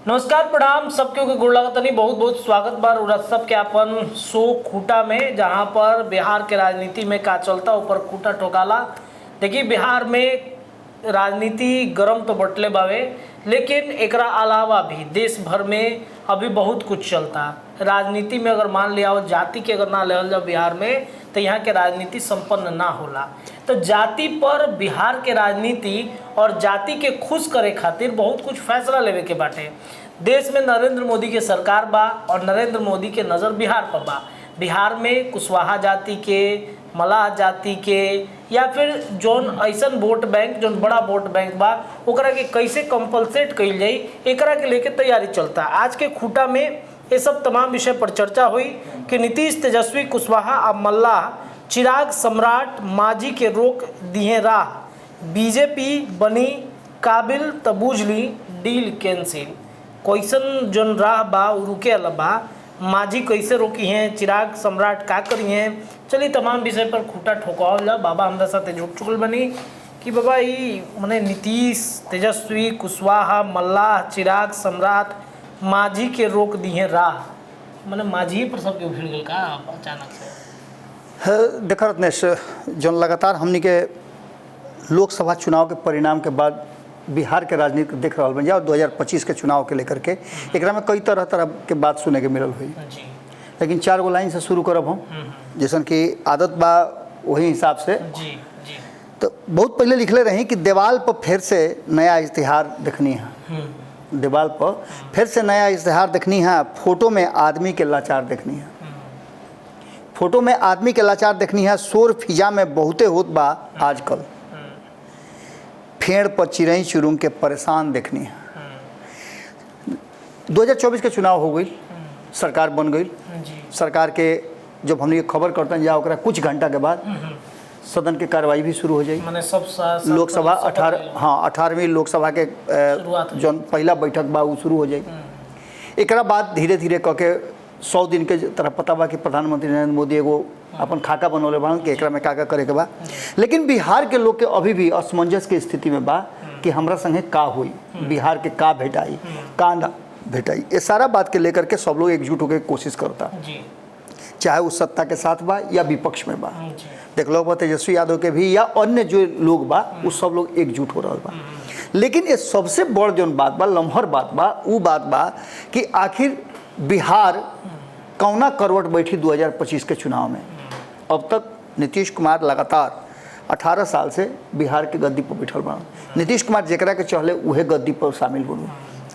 नमस्कार प्रणाम सबके के गोड़ लागतनी बहुत बहुत स्वागत बार उरा सबके अपन शो खूटा में, जहां पर बिहार के राजनीति में का चलता ऊपर खूटा ठोकाला। देखिए बिहार में राजनीति गरम तो बटले बावे, लेकिन एकरा अलावा भी देश भर में अभी बहुत कुछ चलता। राजनीति में अगर मान लिया हो जाति के अगर ना लेवल जाओ बिहार में, तो यहाँ के राजनीति संपन्न ना होला। तो जाति पर बिहार के राजनीति और जाति के खुश करे खातिर बहुत कुछ फैसला लेवे के बाटे। देश में नरेंद्र मोदी के सरकार बा और नरेंद्र मोदी के नज़र बिहार पर बा। बिहार में कुशवाहा जाति के, मलाह जाति के, या फिर जौन ऐसन वोट बैंक जौन बड़ा वोट बैंक बा ओकरा के कैसे कंपलसेट कइल जाई, एकरा के लेके तैयारी चलता। आज के खूटा में ये सब तमाम विषय पर चर्चा हुई कि नीतीश, तेजस्वी, कुशवाहा और मल्लाह चिराग, सम्राट, मांझी के रोक दिए राह, बीजेपी बनी काबिल तबूजली डील कैंसिल। कैसन जौन राह बा उ रुके अला बा, मांझी कैसे रोकी हैं, चिराग सम्राट का करी हैं। चलिए तमाम विषय पर खूटा ठोकावल जा। बाबा हमारे साथ जुट चुकल बनी कि बाबा ये मने नीतीश, तेजस्वी, कुशवाहा, मल्लाह, चिराग, सम्राट, मांझी के रोक दिए राह, मने मांझी पर सबके उठिल गल का अचानक से। देखा रत्नेश, जौन लगातार हमनी के लोकसभा चुनाव के परिणाम के बाद बिहार के राजनीति देख रहा बन जाए और 2025 के चुनाव के लेकर के एकरा में कई तरह तरह के बात सुने के मिलल हुई, लेकिन 4 गो लाइन से शुरू करब हम, जैसन कि आदत बा वही हिसाब से। जी जी। तो बहुत पहले लिखले रही कि दीवाल पर फिर से नया इश्तिहार देखनी है, दीवाल पर फिर से नया इश्तिहार देखनी है, फोटो में आदमी के लाचार देखनी है, फोटो में आदमी के लाचार देखनी है, शोर फिजा में बहुते होत बा आजकल, फेड़ पर चिड़ई चुरुंग के परेशान देखनी है। 2024 के चुनाव हो गई, सरकार बन गई। सरकार के जब हमने खबर करते हैं ओकरा कुछ घंटा के बाद सदन के कार्रवाई भी शुरू हो जाए। माने सब लोकसभा 18वीं लोकसभा के जो पहला बैठक बा वो शुरू हो जाए। एकरा बाद धीरे धीरे कह के 100 दिन के तरह पता बा कि प्रधानमंत्री नरेंद्र मोदी एगो अपन खाका बनौले बा कि एकरा में का करे के बा। लेकिन बिहार के लोग के अभी भी असमंजस के स्थिति में बा कि हमरा संगे का हुई, बिहार के का भेटाई, का ना भेटाई। ये सारा बात के लेकर के सब लोग एकजुट होकर कोशिश करता, चाहे वो सत्ता के साथ बा या विपक्ष में बा। देख लो बा तेजस्वी यादव के भी या अन्य जो लोग बा वो सब लोग एकजुट हो रहा बा। लेकिन ये सबसे बड़ जो बात बा, लम्हर बात बा, वो बात बा कि आखिर बिहार कौना करवट बैठी 2025 के चुनाव में। अब तक नीतीश कुमार लगातार 18 साल से बिहार के गद्दी पर बैठल बा। नीतीश कुमार जेकरा के चहले उहे गद्दी पर शामिल बनू,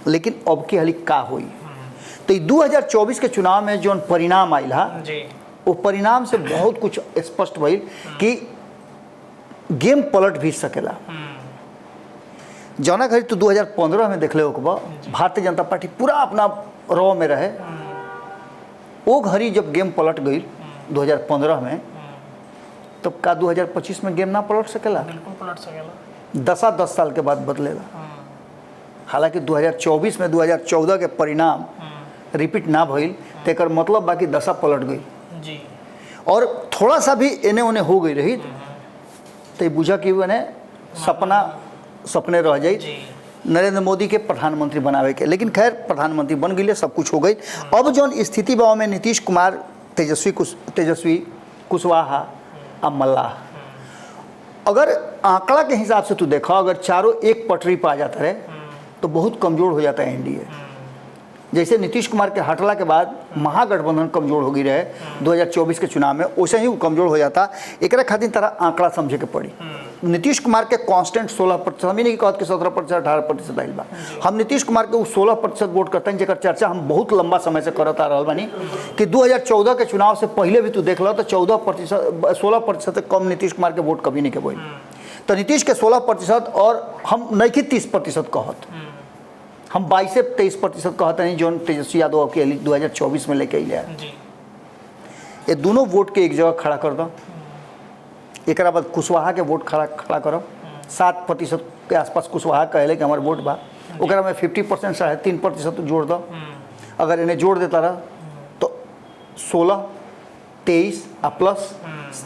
लेकिन अब की हाली का हुई। तो 2024 के चुनाव में जो परिणाम आयल हा, वो परिणाम से बहुत कुछ स्पष्ट भइल कि गेम पलट भी सकेला। जौना घड़ी तो 2015 में देखले हो भारतीय जनता पार्टी पूरा अपना रॉ में रहे, वो घड़ी जब गेम पलट गई 2015 में, तो का 2025 में गेम ना पलट सकेला? बिल्कुल पलट सकेला। 10 साल के बाद बदलेला। हालांकि 2024 में 2014 के परिणाम रिपीट ना भइल, तेकर मतलब बाकी दशा पलट गई जी। और थोड़ा सा भी एने ओने हो गई रही तो बुझा कि मैंने सपने रह जाई नरेंद्र मोदी के प्रधानमंत्री बनावे के। लेकिन खैर प्रधानमंत्री बन गए, सब कुछ हो गई। अब जो स्थिति बा में नीतीश कुमार, तेजस्वी, कुशवाहा और मल्लाह, अगर आंकड़ा के हिसाब से तू देखा, अगर चारों एक पटरी पर आ जाता रहे तो बहुत कमज़ोर हो जाता है एनडीए। जैसे नीतीश कुमार के हटला के बाद महागठबंधन कमज़ोर हो गई रहे 2024 के चुनाव में, वैसे ही वो कमज़ोर हो जाता। एक खातिर तरह आंकड़ा समझे के पड़ी। नीतीश कुमार के कांस्टेंट 16%, हम ही नहीं कहते कि 17%, 18% आइल बा। हम नीतीश कुमार के 16% वोट करते हैं, जेकर चर्चा हम बहुत लंबा समय से करता रहा बानी कि 2014 के चुनाव से पहले भी तू देख लो तो 16% से कम नीतीश कुमार के वोट कभी नहीं के बोल। तो नीतीश के 16% और हम नहीं कि 30% कहत, हम 22 से 23% कहते हैं जो तेजस्वी यादव के 2024 में लेके अइले। ये दोनों वोट के एक जगह खड़ा कर दो। एक बाद कुशवाहा के वोट खड़ा करब, 7% के आसपास कुशवाहा कहले कि हमारे वोट बा, ओकरा में 50% 3.5% जोड़ दो। अगर इन्हें जोड़ देता रहा तो 16, 23 और प्लस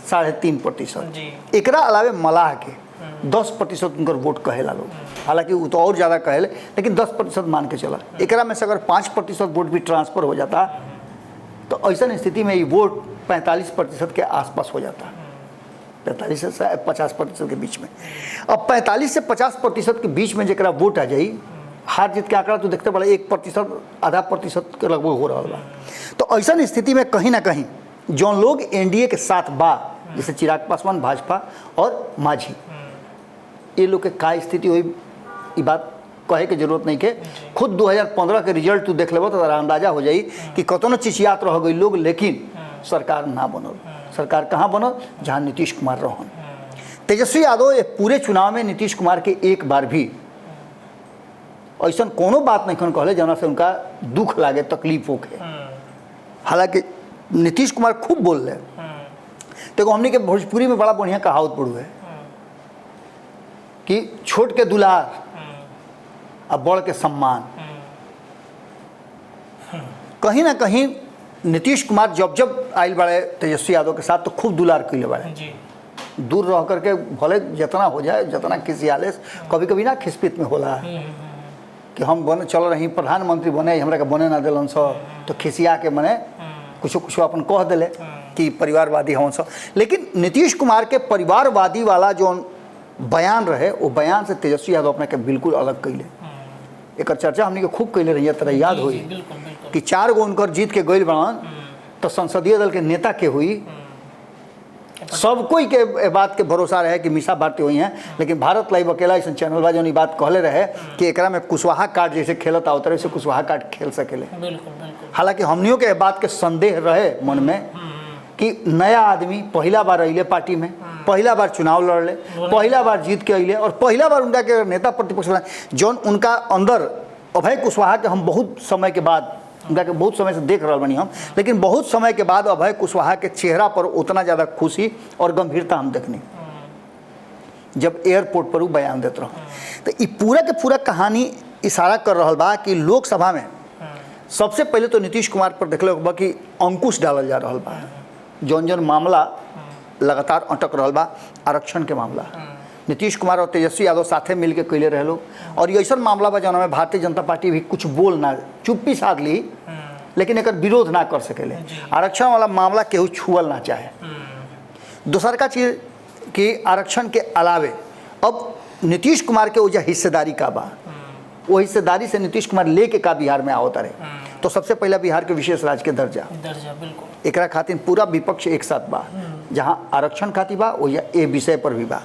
3.5%। एकरा अलावे मलाह के 10% उनकर वोट कहेला लोग, हालांकि वो तो और ज़्यादा कहेले, लेकिन 10% मान के चला। एकरा में से अगर 5% वोट भी ट्रांसफ़र हो जाता तो ऐसा स्थिति में ये वोट 45% के आसपास हो जाता, 45 से 50% के बीच में। अब 45 से 50% के बीच में जरा वोट आ जाई, हार जीत के आंकड़ा तो देखते बड़ा 1%, आधा प्रतिशत के लगभग हो रहा बा। तो ऐसा स्थिति में कहीं ना कहीं जो लोग एनडीए के साथ बा, जैसे चिराग पासवान, भाजपा और मांझी, ये लोग के का स्थिति हुई, ये बात कहे के जरूरत नहीं के। खुद 2015 के रिजल्ट तू देख लेबो तो तोरा अंदाजा हो जाई कि कतनो चिचियात रह गई लोग, लेकिन सरकार ना बनल। सरकार कहाँ बनल? जहाँ नीतीश कुमार रहन। तेजस्वी यादव ये पूरे चुनाव में नीतीश कुमार के एक बार भी ऐसा कोनो बात नहीं कहले जना से उनका दुख लागे, तकलीफ होके। हालांकि नीतीश कुमार खूब बोल रहे, तो हमने के भोजपुरी में बड़ा बढ़िया कहावत पढ़ू है कि छोट के दुलार अब बड़ के सम्मान। कहीं ना कहीं नीतीश कुमार जब जब आयल बड़े तेजस्वी यादव के साथ तो खूब दुलार कैले बड़े, दूर रह करके भले जितना हो जाए, जितना खिसियाले, कभी कभी ना खिसपित में होला कि हम बने चल रही प्रधानमंत्री बने, हमरा के बने ना दिलन सो, तो खिसिया के मने कुछ अपन कह दिले कि परिवारवादी हवन सो। लेकिन नीतीश कुमार के परिवारवादी वाला जो बयान रहे, वो बयान से तेजस्वी यादव अपने के बिल्कुल अलग कैले। एक चर्चा हमने के खूब कैले रही, तरह याद हुई कि 4 गो उनकर जीत के गइल बनन तो संसदीय दल के नेता के हुई, सब कोई के बात के भरोसा रहे कि मीसा भारती हुई हैं, लेकिन भारत लाइव अकेला ऐसा चैनल बा जो बात कहले रहे कि एकरा में कुशवाहा कार्ड जैसे खेलता होता है, वैसे कुशवाहा कार्ड खेल सकेले। हालांकि हमनियों के बात के संदेह रहे मन में कि नया आदमी पहला बार अइले पार्टी में, पहला बार चुनाव लड़ले, पहला बार जीत के अइले और पहला बार उनका के नेता प्रतिपक्ष जौन उनका अंदर अभय कुशवाहा के हम बहुत समय के बाद उनका के बहुत समय से देख रहा बनी हम, लेकिन बहुत समय के बाद अभय कुशवाहा के चेहरा पर उतना ज़्यादा खुशी और गंभीरता हम देखनी जब एयरपोर्ट पर वो बयान देते रहो। तो ये पूरा के पूरा कहानी इशारा कर रहा बा कि लोकसभा में सबसे पहले तो नीतीश कुमार पर देख बा कि अंकुश डालल जा रहा बा। जौन जौन मामला लगातार अटक रहा बा, आरक्षण के मामला नीतीश कुमार और तेजस्वी यादव साथे मिल के कैले रहे लोग, और ये ऐसा मामला बा जौन में भारतीय जनता पार्टी भी कुछ बोल ना, चुप्पी साध ली, लेकिन एक विरोध ना कर सकेले। आरक्षण वाला मामला केहू छुअल ना चाहे। दूसर का चीज़ कि आरक्षण के अलावे अब नीतीश कुमार के वजह हिस्सेदारी का बा, वो हिस्सेदारी से नीतीश कुमार लेके का बिहार में आवत रहे। तो सबसे पहला बिहार के विशेष राज्य के दर्जा बिल्कुल एकरा खातिर पूरा विपक्ष एक साथ बा, जहाँ आरक्षण खातिर बा वो ए विषय पर भी बा।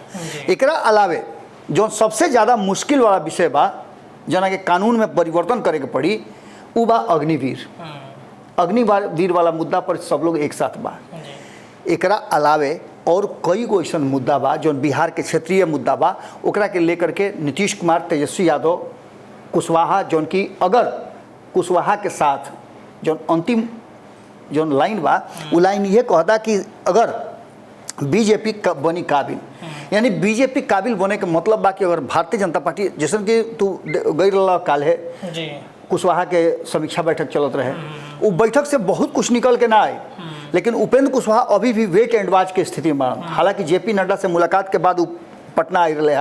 एकरा अलावे जो सबसे ज़्यादा मुश्किल वाला विषय बा जना के कानून में परिवर्तन करे के पड़ी, वो बा अग्निवीर। अग्निवीर वाला मुद्दा पर सब लोग एक साथ बा। एकरा अलावे और कई गो ऐसा मुद्दा बा जो बिहार के क्षेत्रीय मुद्दा बा, ओकरा के लेकर के नीतीश कुमार, तेजस्वी यादव, कुशवाहा, जौन की अगर कुशवाहा के साथ जो अंतिम जो लाइन बा, वो लाइन ये कहता कि अगर बीजेपी बनी काबिल, यानी बीजेपी काबिल बने के मतलब बा कि अगर भारतीय जनता पार्टी, जैसे कि तू गई रहा काल है कुशवाहा के समीक्षा बैठक चलत रहे, वो बैठक से बहुत कुछ निकल के ना आए, लेकिन उपेंद्र कुशवाहा अभी भी वेट एंड वॉच के स्थिति में। हालांकि जेपी नड्डा से मुलाकात के बाद वो पटना आ रहे,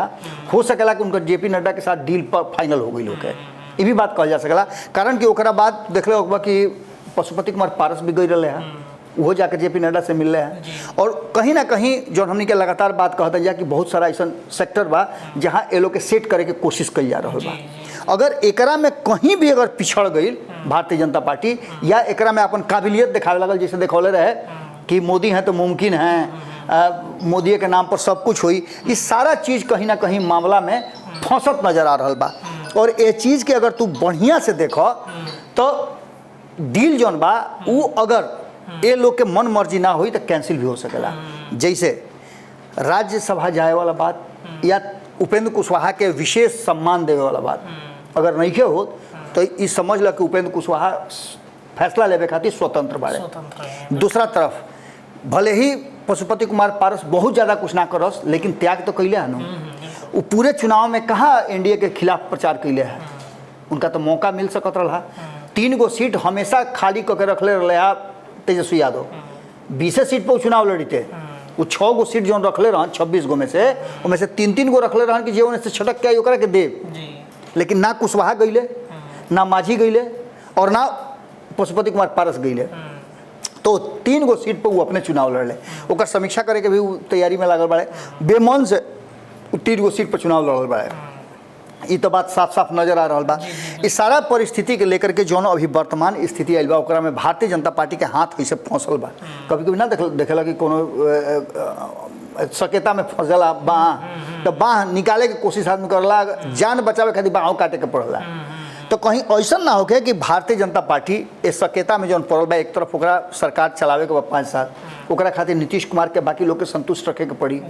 हो सकेला कि उनका जेपी नड्डा के साथ डील पर फाइनल हो गई लोग है, ये भी बात कहल जा सकला। कारण कि ओकरा बाद देख होगा कि पशुपति कुमार पारस भी गई रहे हैं, वो जाकर जेपी नड्डा से मिल रहे हैं। और कहीं ना कहीं जो हमने के लगातार बात कहते जा कि बहुत सारा ऐसा सेक्टर बा जहाँ ये लोग के सेट करे के कोशिश कई जा रहा बा। अगर एकरा में कहीं भी अगर पिछड़ गई भारतीय जनता पार्टी या एकरा में अपन काबिलियत दिखावे लगल, जैसे दिखौले रहे कि मोदी हैं तो मुमकिन है, मोदी के नाम पर सब कुछ हुई, ये सारा चीज़ कहीं ना कहीं मामला में फंसत नजर आ रहा बा। और ये चीज़ के अगर तू बढ़िया से देखो तो डील जौन बा वो अगर ये लोग के मन मर्जी ना हुई तो कैंसिल भी हो सकेला। जैसे राज्यसभा जाए वाला बात या उपेंद्र कुशवाहा के विशेष सम्मान देवे वाला बात अगर नहीं के हो तो ये समझ लो कि उपेंद्र कुशवाहा फैसला लेवे खातिर स्वतंत्र बारे। दूसरा तरफ भले ही पशुपति कुमार पारस बहुत ज़्यादा कुछ ना करस, लेकिन त्याग तो कैले है ना। वो पूरे चुनाव में कहाँ एनडीए के खिलाफ प्रचार कैले है, उनका तो मौका मिल सकत रहा। 3 गो सीट हमेशा खाली करके रखले रहे तेजस्वी यादव, 20 सीट पर चुनाव लड़ी थे, वो 6 गो सीट जो रखले रहन 26 गो में से, उनमें से 3-3 गो रखले रहन कि जे उन्हें से छटक के आई ओकरा के देव। जी लेकिन ना कुशवाहा गईले, ना माझी गईले और ना पशुपति कुमार पारस गईले। तो 3 गो सीट पर वो अपने चुनाव लड़ले। ओकर समीक्षा करे के भी उ तैयारी में लागल बाड़े, बेमन से 3 गो सीट पर चुनाव लड़ल बाड़े। ये तो बात साफ साफ नजर आ रहा बा। इस सारा परिस्थिति के लेकर के जौन अभी वर्तमान स्थिति आयल बा ओकरा में भारतीय जनता पार्टी के हाथ ऐसे फंसल बा। कभी कभी ना देखेला कि कोनो सकेता में फंसला बाह, तो बाह निकाले के कोशिश आदमी करला, जान बचावे खातिर बाहों काटे के पड़ला। तो कहीं ऐसा ना होके कि भारतीय जनता पार्टी इस सकेता में जौन पड़ल बा, एक तरफ ओकरा सरकार चलावे के बा 5 साल, ओकरा खातिर नीतीश कुमार के बाकी लोग के संतुष्ट रखे के पड़ी।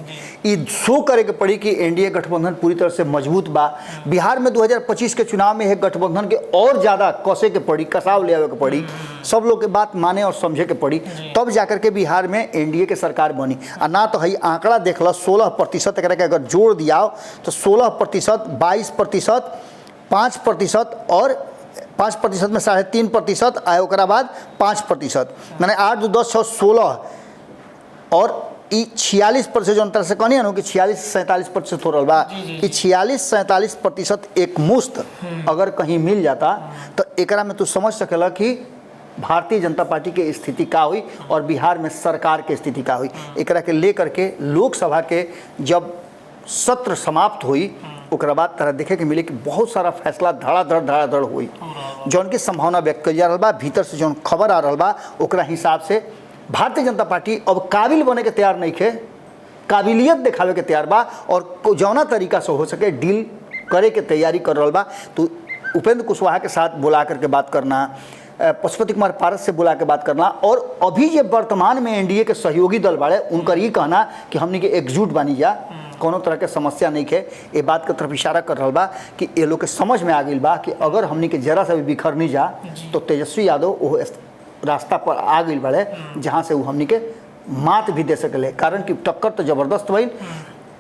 ई शो करे के पड़ी कि एनडीए गठबंधन पूरी तरह से मजबूत बा। बिहार में 2025 के चुनाव में एक गठबंधन के और ज़्यादा कसे के पड़ी, कसाव ले आवे के पड़ी, सब लोग के बात माने और समझे के पड़ी, तब जाकर के बिहार में एनडीए के सरकार बनी। और ना तो हई आंकड़ा देख लो 16% एकरा के अगर जोड़ दिया तो 16%, 22%, 5% और 5% में 3.5% आए, ओकरा बाद 5%, मैंने 8, 2, 10, 6, 16 और 46% जो अंतर से कहनी ना कि 46-47% हो रहा बा, कि 46-47% एक मुश्त अगर कहीं मिल जाता तो एकरा में तू समझ सकेला कि भारतीय जनता पार्टी के स्थिति का हुई और बिहार में सरकार के स्थिति का हुई। एकरा के लेकर के लोकसभा के जब सत्र समाप्त हुई ओकरा बाद तरह देखे के मिले कि बहुत सारा फैसला धड़ाधड़ हुई, जौन की संभावना व्यक्त कल जा रहा बा। भीतर से जौन खबर आ रहा बा ओकरा हिसाब से भारतीय जनता पार्टी अब काबिल बने के तैयार नहीं खे, काबिलियत दिखावे के तैयार बा और जौना तरीका से हो सके डील करे के तैयारी कर रहा बा। तो उपेंद्र कुशवाहा के साथ बुला करके बात करना, पशुपति कुमार पारस से बुला के बात करना, और अभी जो वर्तमान में एनडीए के सहयोगी दल बाड़े उनकर ये कहना कि हमनी के एकजुट बानी जा, कोनो तरह के समस्या नहीं है। ये बात के तरफ इशारा कर रहा बा कि ये लोग के समझ में आ गई बा कि अगर हमनी के जरा सा भी बिखर नहीं जा तो तेजस्वी यादव वो रास्ता पर आ गई बाड़े जहाँ से वो हमनी के मात भी दे सकले। कारण कि टक्कर तो जबरदस्त भइल,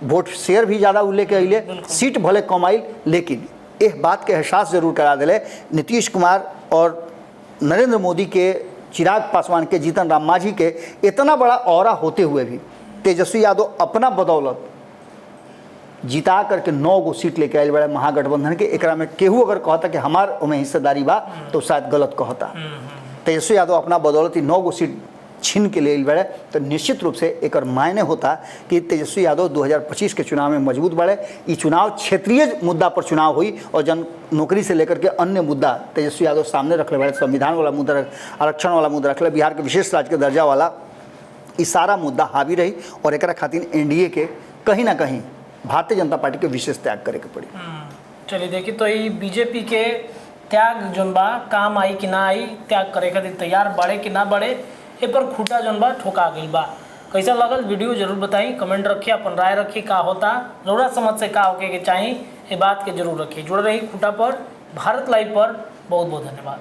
वोट शेयर भी ज़्यादा उ लेके अइले, सीट भले कम आइल, लेकिन एक बात के एहसास जरूर करा दिले नीतीश कुमार और नरेंद्र मोदी के, चिराग पासवान के, जीतन राम मांझी के इतना बड़ा औरा होते हुए भी तेजस्वी यादव अपना बदौलत जिता करके 9 गो सीट लेके आए बड़े महागठबंधन के। एकरा में केहू अगर कहता कि हमार उमें हिस्सेदारी बा तो शायद गलत कहता। तेजस्वी यादव अपना बदौलत ही 9 गो सीट छीन के ले बड़े, तो निश्चित रूप से एक मायने होता कि तेजस्वी यादव 2025 के चुनाव में मजबूत बढ़े। ये चुनाव क्षेत्रीय मुद्दा पर चुनाव हुई और जन नौकरी से लेकर के अन्य मुद्दा तेजस्वी यादव सामने रख ले बड़े, संविधान वाला मुद्दा, आरक्षण वाला मुद्दा रख ले, बिहार के विशेष राज्य के दर्जा वाला, ये सारा मुद्दा हावी रही और एक खातिर एनडीए के कहीं ना कहीं भारतीय जनता पार्टी के विशेष त्याग करे के पड़ी। चलिए देखिए, तो ये बीजेपी के त्याग जोन बा काम आई कि ना आई, त्याग करे खातिर तैयार बढ़े कि ना बढ़े, ए पर खूटा जोन बा ठोका गई बा। कैसा लगल वीडियो जरूर बताई, कमेंट रखिए, अपन राय रखिए का होता, जरूरत समझ से का होके के चाहिए ये बात के जरूर रखिए। जुड़ रही खूटा पर, भारत लाइव पर। बहुत बहुत धन्यवाद।